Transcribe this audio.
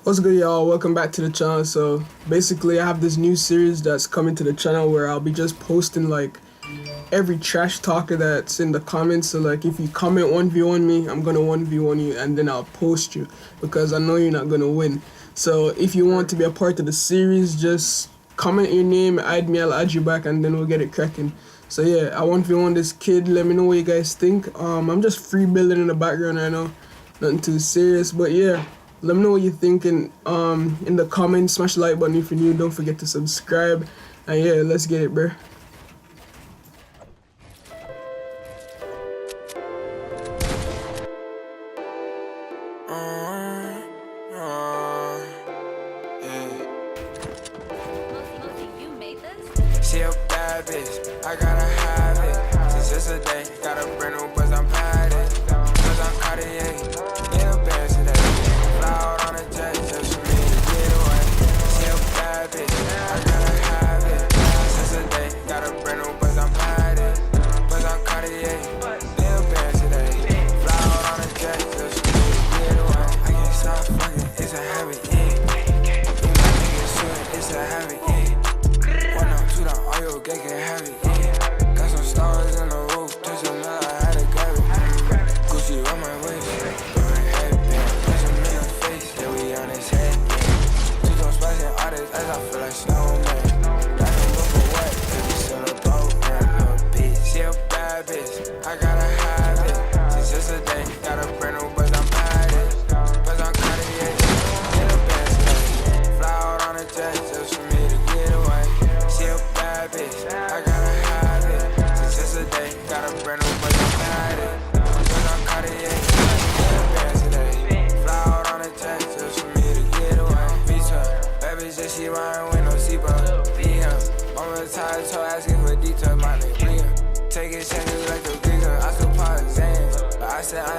What's good, y'all? Welcome back to the channel. So basically, I have this new series that's coming to the channel where I'll be just posting like every trash talker that's in the comments. So like, if you comment 1v1 me, I'm gonna 1v1 you, and then I'll post you because I know you're not gonna win. So if you want to be a part of the series, just comment your name, add me, I'll add you back, and then we'll get it cracking. So yeah, I 1v1 this kid. Let me know what you guys think. I'm just free building in the background right now, nothing too serious, but yeah. Let me know what you're thinking in the comments. Smash the like button if you're new. Don't forget to subscribe. And yeah, let's get it, bro. She a bad bitch, I gotta have it. Since yesterday, got a brand new buzz, I'm padded. Buzz on Cartier, in a band today. Fly out on a jet just for me to get away. She a bad bitch, I gotta have it. Since yesterday, got a brand new buzz, I'm padded. Buzz on Cartier, in a band today. Fly out on a jet just for me to get away. I can't stop fucking, it's a habit, yeah. You my niggas shooting, it's a habit, yeah. All your gang can have it, yeah. Got some stars in the roof, just a mile, I had to grab it. Gucci on my waist, blowing headband. Punch him in the face, yeah, we on his head, yeah. Two don't splash in artists, as I feel like snowman. Got him looking wet, baby, still a boat, man, little bitch. She a bad bitch, I gotta have it. Since yesterday, got a brand new buzz, I'm padded. Buzz on Cartier, in a band today. Fly out on a jet just for me to get away. She a bad bitch, I gotta have it. Since yesterday, got a brand new buzz, I'm padded. Buzz on Cartier, in a band today. Fly out on a jet just for me to get away. V-Truck, bad bitch, yeah, she riding with no seatbelt. DM, I'm retired, so asking for details, my nigga. Take it, change it like a greaser. I still pop Zans, but I said I